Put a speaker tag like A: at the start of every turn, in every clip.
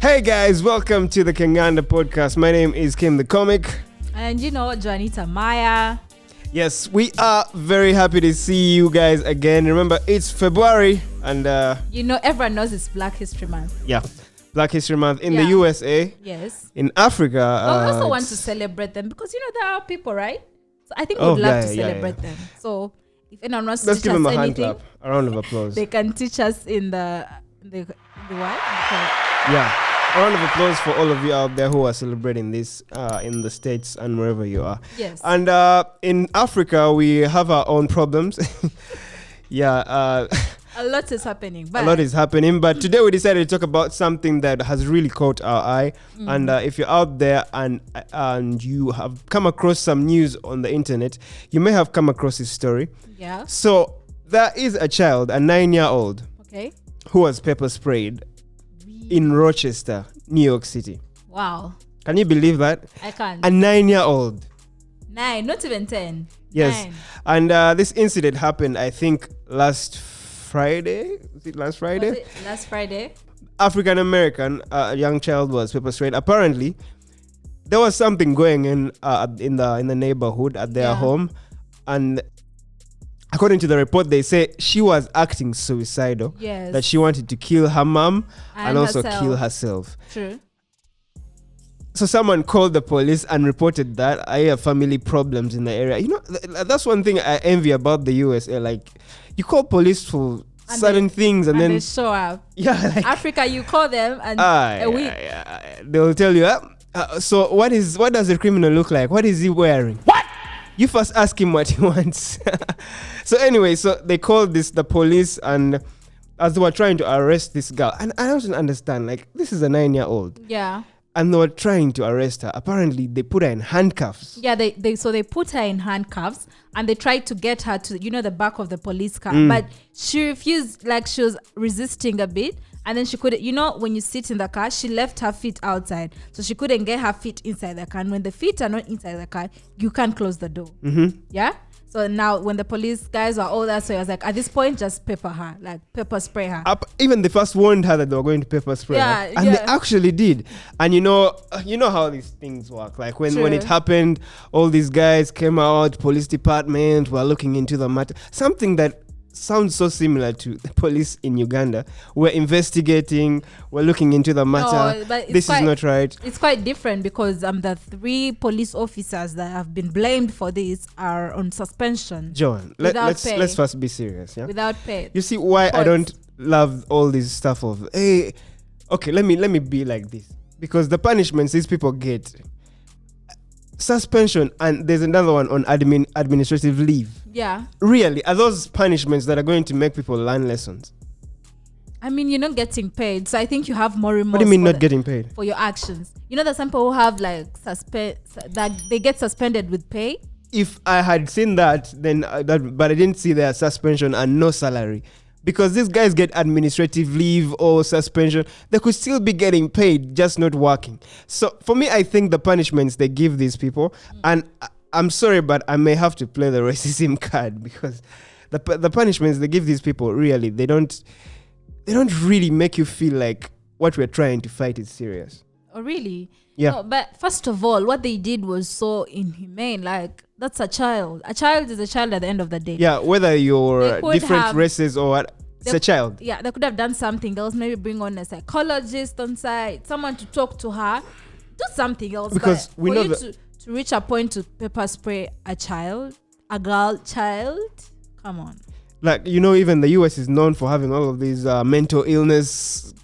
A: Hey guys, welcome to the Kanganda podcast. My name is Kim the Comic.
B: And Juanita Maya.
A: Yes, we are very happy to see you guys again. Remember, it's February and
B: everyone knows it's Black History Month.
A: Yeah, Black History Month in the USA.
B: Yes.
A: In Africa.
B: I also want to celebrate them because there are people, right? So I think we'd love to celebrate them. So if anyone wants to teach us anything,
A: let's give them a hand clap, a round of applause.
B: They can teach us in the what?
A: Yeah. A round of applause for all of you out there who are celebrating this in the States and wherever you are.
B: Yes.
A: And in Africa, we have our own problems.
B: A lot is happening.
A: But today we decided to talk about something that has really caught our eye. And if you're out there and you have come across some news on the internet, you may have come across this story.
B: Yeah.
A: So there is a child, a 9-year-old, who was pepper sprayed in Rochester, New York City.
B: Wow.
A: Can you believe that?
B: I can't.
A: A 9-year-old.
B: 9, not even 10.
A: Yes.
B: 9.
A: And this incident happened, I think, last Friday. Was it last Friday?
B: Last Friday.
A: African American, a young child was pepper sprayed. Apparently, there was something going in the neighborhood at their home, and according to the report, they say she was acting suicidal.
B: Yes.
A: That she wanted to kill her mom and also kill herself.
B: True.
A: So someone called the police and reported that I have family problems in the area. That's one thing I envy about the USA. Like, you call police for certain things and then
B: they show up.
A: Yeah, like
B: Africa, you call them and a week.
A: They'll tell you. So what does the criminal look like? What is he wearing? What? You first ask him what he wants. So anyway, so they called the police, and as they were trying to arrest this girl, and I don't understand, like, this is a 9-year-old.
B: Yeah.
A: And they were trying to arrest her. Apparently, they put her in handcuffs.
B: Yeah, they put her in handcuffs and they tried to get her to, the back of the police car. But she refused, like she was resisting a bit. And then she couldn't, when you sit in the car, she left her feet outside. So she couldn't get her feet inside the car. And when the feet are not inside the car, you can't close the door. Mm-hmm. Yeah? So now when the police guys were all that, so I was like, at this point, just pepper spray her.
A: Even they first warned her that they were going to pepper spray her. And they actually did. And you know how these things work. Like when it happened, all these guys came out, police department were looking into the matter. Something that sounds so similar to the police in Uganda. We're investigating, we're looking into the matter. No, this is not right.
B: It's quite different because the 3 police officers that have been blamed for this are on suspension.
A: John, let's first be serious. Yeah?
B: Without pay.
A: You see why I don't love all this stuff of, hey, okay, let me be like this. Because the punishments these people get, suspension, and there's another one on administrative leave.
B: Yeah. Really?
A: Are those punishments that are going to make people learn lessons?
B: I mean, you're not getting paid. So I think you have more remorse.
A: What do you mean not getting paid?
B: For your actions. There's some people who have that they get suspended with pay.
A: If I had seen that, then but I didn't see their suspension and no salary. Because these guys get administrative leave or suspension, they could still be getting paid, just not working. So for me, I think the punishments they give these people, and I'm sorry, but I may have to play the racism card, because the punishments they give these people, really, they don't really make you feel like what we're trying to fight is serious.
B: Oh, really?
A: Yeah.
B: No, but first of all, what they did was so inhumane. Like, that's a child. A child is a child at the end of the day.
A: Yeah, whether you're different races or what, it's a child.
B: Yeah, they could have done something else. Maybe bring on a psychologist on site, someone to talk to her, do something else.
A: Because we know
B: to reach a point to pepper spray a girl child, come on.
A: Like, even the US is known for having all of these mental illness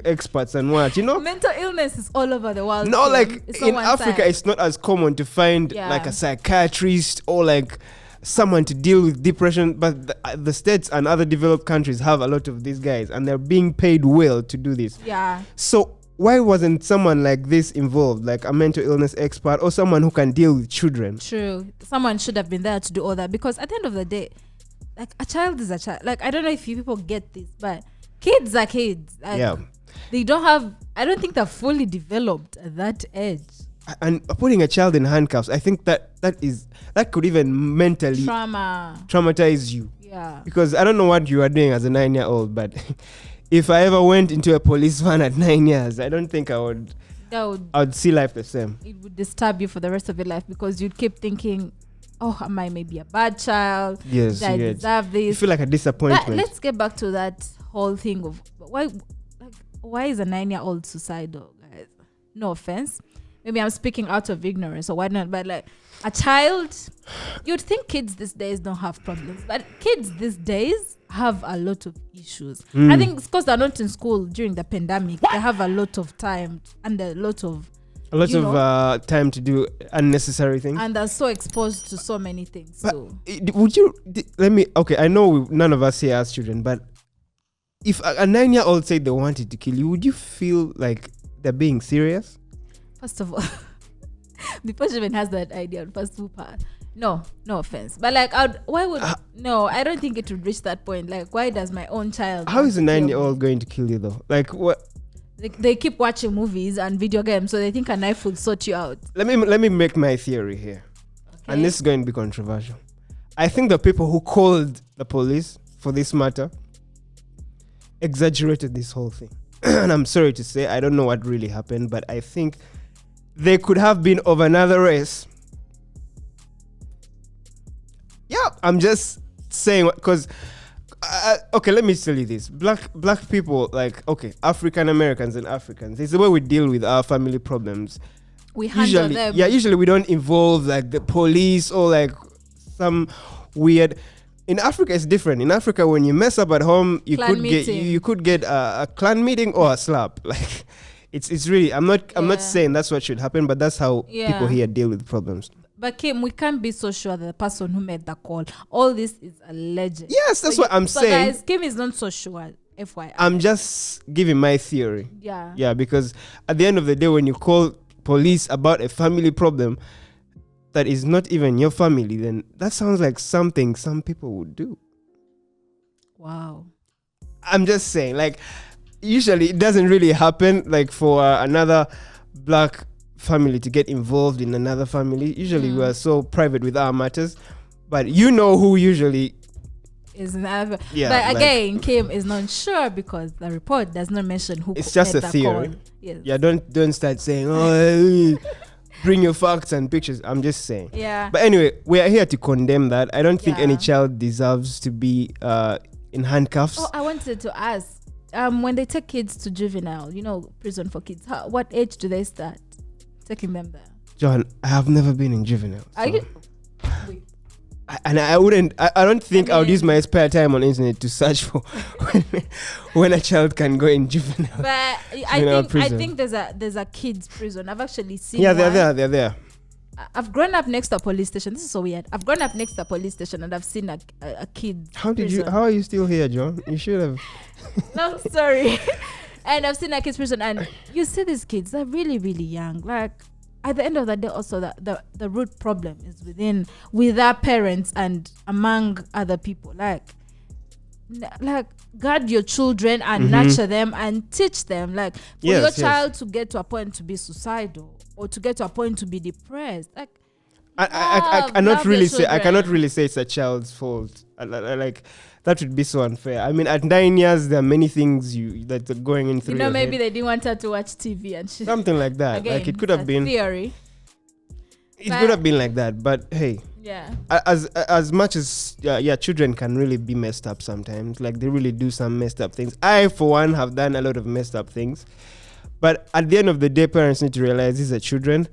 A: experts and what,
B: Mental illness is all over the world.
A: No, like in Africa, it's not as common to find like a psychiatrist or like someone to deal with depression, but the States and other developed countries have a lot of these guys, and they're being paid well to do this.
B: Yeah.
A: So why wasn't someone like this involved, like a mental illness expert or someone who can deal with children?
B: True. Someone should have been there to do all that, because at the end of the day, like, a child is a child. Like, I don't know if you people get this, but kids are kids. Like,
A: yeah.
B: They don't have, I don't think they're fully developed at that age.
A: And putting a child in handcuffs, I think that could even mentally traumatize you.
B: Yeah.
A: Because I don't know what you are doing as a 9-year-old, but if I ever went into a police van at 9 years, I don't think I would see life the same.
B: It would disturb you for the rest of your life because you'd keep thinking, oh, am I maybe a bad child?
A: Yes,
B: Did I deserve this?
A: You feel like a disappointment.
B: But let's get back to that whole thing of why is a 9-year-old suicidal, guys? No offense. Maybe I'm speaking out of ignorance or whatnot, but like a child, you'd think kids these days don't have problems, but kids these days have a lot of issues. I think it's because they're not in school during the pandemic. They have a lot of time and a lot of
A: time to do unnecessary things,
B: and they're so exposed to so many things.
A: But
B: so
A: would you I know none of us here as children, but if a 9-year-old said they wanted to kill you, would you feel like they're being serious?
B: First of all, before she even has that idea, first super. No offense, but like, I don't think it would reach that point. Like, why does my own child?
A: How is a 9-year-old going to kill you though? Like, what?
B: They keep watching movies and video games, so they think a knife will sort you out.
A: Let me make my theory here, and this is going to be controversial. I think the people who called the police for this matter exaggerated this whole thing, and I'm sorry to say, I don't know what really happened, but I think they could have been of another race. Yeah, I'm just saying, because let me tell you this. Black people, like, African Americans and Africans, it's the way we deal with our family problems.
B: We handle them.
A: Yeah, usually we don't involve like the police or like some weird. In Africa, it's different. In Africa, when you mess up at home, you could get a clan meeting or a slap. Like, it's really. I'm not saying that's what should happen, but that's how people here deal with problems.
B: But Kim, we can't be so sure that the person who made the call, all this is alleged.
A: Yes, that's what I'm saying.
B: Guys, Kim is not so sure. FYI.
A: I'm just giving my theory.
B: Yeah.
A: Yeah, because at the end of the day, when you call police about a family problem that is not even your family, then that sounds like something some people would do.
B: Wow.
A: I'm just saying, like, usually it doesn't really happen, like, for another black family to get involved in another family. Usually we are so private with our matters, but you know who usually
B: is never.
A: Yeah,
B: but again, Kim is not sure because the report does not mention who.
A: It's just a theory.
B: Call. Yes.
A: Yeah, don't start saying, oh, bring your facts and pictures. I'm just saying.
B: Yeah.
A: But anyway, we are here to condemn that. I don't think any child deserves to be in handcuffs.
B: Oh, I wanted to ask. When they take kids to juvenile, prison for kids, what age do they start taking them there?
A: John, I have never been in juvenile.
B: Are you? Wait.
A: I don't think I would use my spare time on internet to search for when a child can go in juvenile.
B: But I think there's a kids prison. I've actually seen.
A: Yeah, they're there.
B: I've grown up next to a police station. This is so weird. I've grown up next to a police station and I've seen a kid.
A: How are you still here, John? You should have.
B: No, sorry. And I've seen a kids prison, and you see these kids, they're really, really young. Like, at the end of the day, also the root problem is with our parents and among other people. Like guard your children and nurture them and teach them. Like, for your child to get to a point to be suicidal or to get to a point to be depressed. Like, I cannot really say it's a child's fault. Like, that would be so unfair. I mean, at 9 years, there are many things that are going in through. Maybe they didn't want her to watch TV and shit. Something like that. Again, like, it could have been theory. It could have been like that, but hey. Yeah.
A: As much as children can really be messed up sometimes. Like, they really do some messed up things. I, for one, have done a lot of messed up things. But at the end of the day, parents need to realize these are children.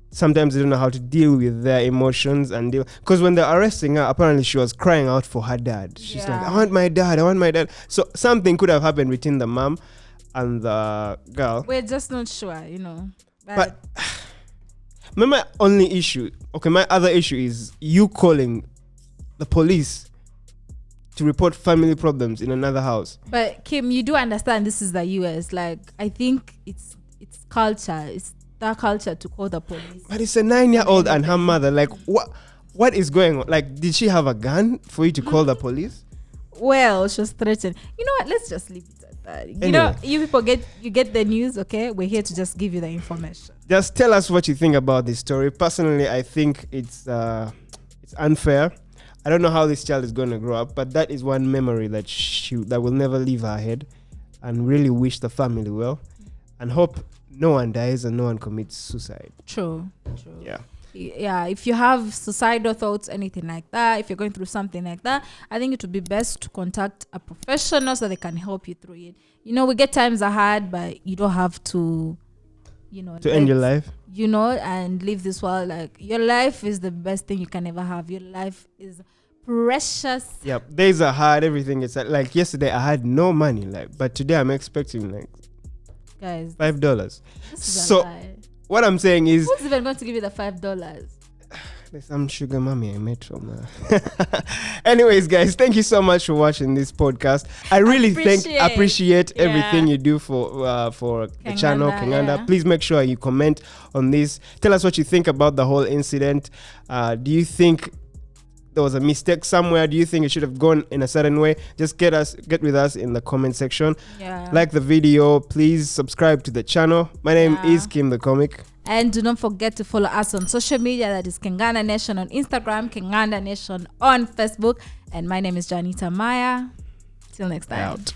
A: Sometimes they don't know how to deal with their emotions and because when they're arresting her, apparently she was crying out for her dad. She's like, I want my dad. So something could have happened between the mom and the girl.
B: We're just not sure,
A: But my only issue, my other issue is you calling the police to report family problems in another house.
B: But Kim, you do understand this is the US. Like, I think it's culture. It's that culture to call the police.
A: But it's a 9-year-old and her mother. Like, what is going on? Like, did she have a gun for you to call the police?
B: Well, she was threatened. You know what? Let's just leave it at that. Anyway. You people get the news, okay? We're here to just give you the information. Just
A: tell us what you think about this story. Personally, I think it's unfair. I don't know how this child is going to grow up, but that is one memory that will never leave her head. and really wish the family well, and hope no one dies and no one commits suicide.
B: True.
A: Yeah.
B: If you have suicidal thoughts, anything like that, if you're going through something like that, I think it would be best to contact a professional so they can help you through it. We get times are hard, but you don't have to,
A: to end your life,
B: and live this world. Like, your life is the best thing you can ever have. Your life is precious.
A: Yeah, days are hard. Everything is like yesterday I had no money, but today I'm expecting
B: guys,
A: $5.
B: this is
A: So
B: a lie.
A: what I'm saying is,
B: Who's even going to give you the $5?
A: there's some sugar mommy I met from anyways, guys, thank you so much for watching this podcast. I really appreciate everything you do for the channel Kenganda. Please make sure you comment on this. Tell us what you think about the whole incident. Do you think there was a mistake somewhere? Do you think it should have gone in a certain way? Just get with us in the comment section. Like the video, please subscribe to the channel. My name is Kim the Comic.
B: And do not forget to follow us on social media. That is Kenganda Nation on Instagram, Kenganda Nation on Facebook. And my name is Janita Maya. Till next time.
A: Out.